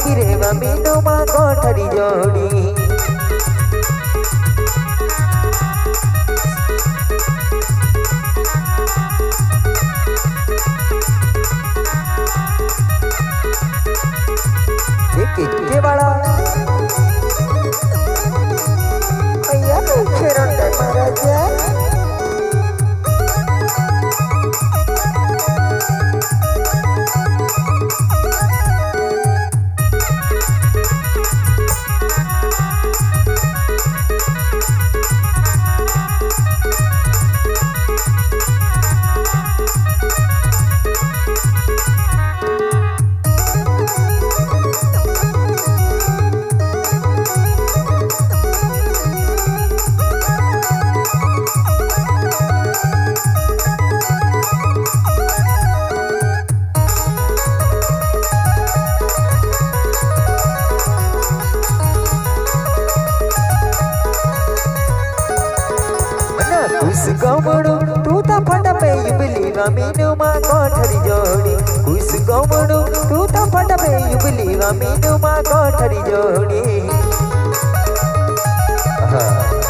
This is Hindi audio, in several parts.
बिरेवा मीनू मा कोठरी जोड़ी के वाला भैया खेरंडे महाराजा गौमड़ू तू तो फट पे युबलीवा मीनू मा कोठरी जोड़ी खुश गौमड़ू तू तो फट पे युबलीवा मीनू मा कोठरी जोड़ी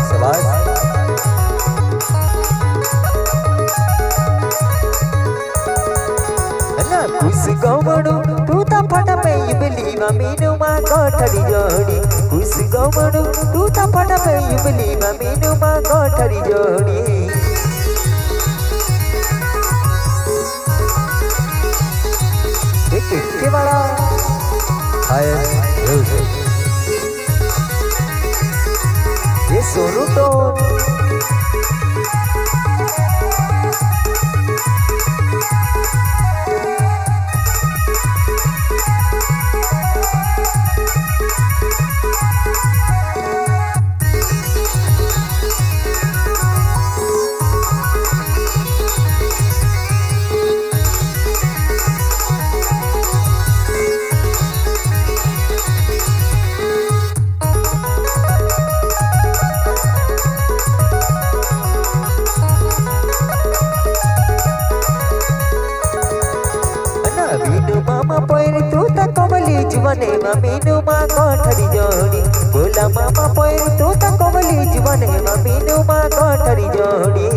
शाबाश ना खुश गौमड़ू तू तो फट पे युबलीवा मीनू मा कोठरी जोड़ी खुश गौमड़ू तू तो फट पे युबलीवा मीनू मा कोठरी जोड़ी के वाला हाय ये सोनू तो मामा पैर तू तो कमली जीवने मीनू मा कोठरी जोड़ी बोला मामा पैर तू तो कमली जीवने मीनू मा कोठरी जोड़ी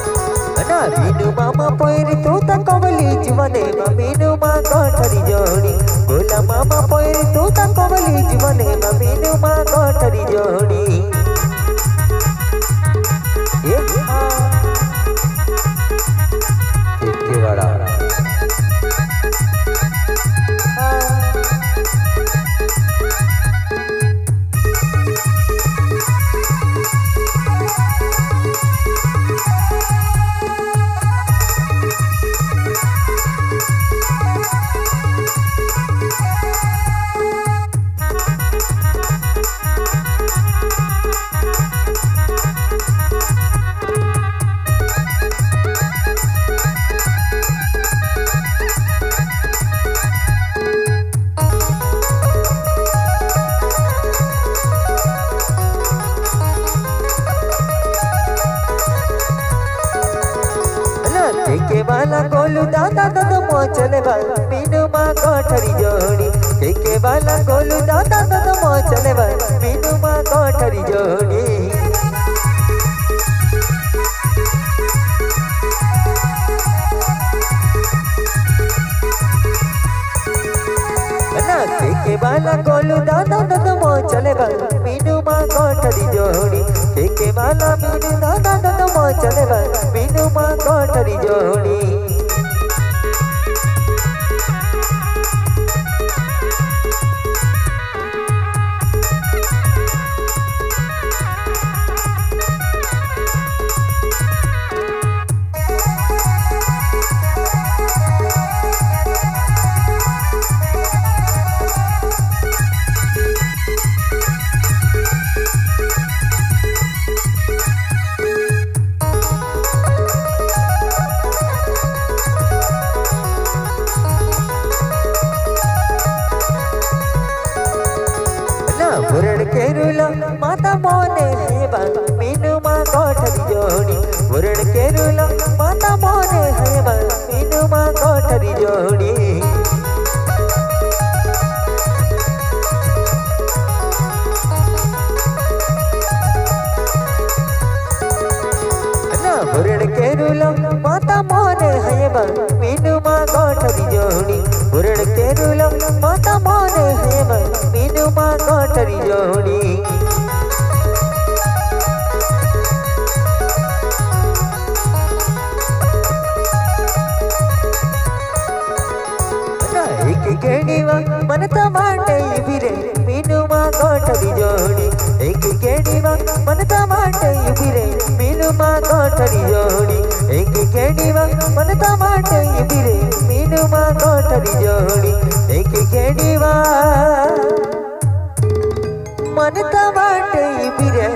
मीनू मामा पैर तू तो कमली जीवने मीनू मा कोठरी जोड़ी बोला मामा पैर तू तो कमली जीवने मीनू मा कोठरी जोड़ी के वाला गोलू दादा दादा मोचले वाला मीनू मा कोठरी जोड़ी के वाला गोलू दादा दादा मोचले वाला मीनू मा कोठरी जोड़ी ना के वाला गोलू दादा दादा मोचले वाला मीनू मा कोठरी जोड़ी के वाला मीनू दादा दादा मोचले वाला मीनू मा कोठरी जोड़ी माता मोने लेवा मीनू मा कोठरी जोड़ी वरण केरुला माता मोने है मीनू माँ कोठरी जोड़ी वरण केरुला माता मोने है मीनू माँ कोठरी जोड़ी वरण केरुला माता मोने है मीनू माँ कोठरी जोड़ी एक केड़ीवा मनता माटे बिरे मीनू माँ कोठरी जोड़ी एक केड़ीवा मनता माटे बिरे मीनू माँ कोठरी जोड़ी एक केड़ीवा मनता माटे बिरे मीनू माँ कोठरी जोड़ी एक केड़ीवा मनता माटे बिरे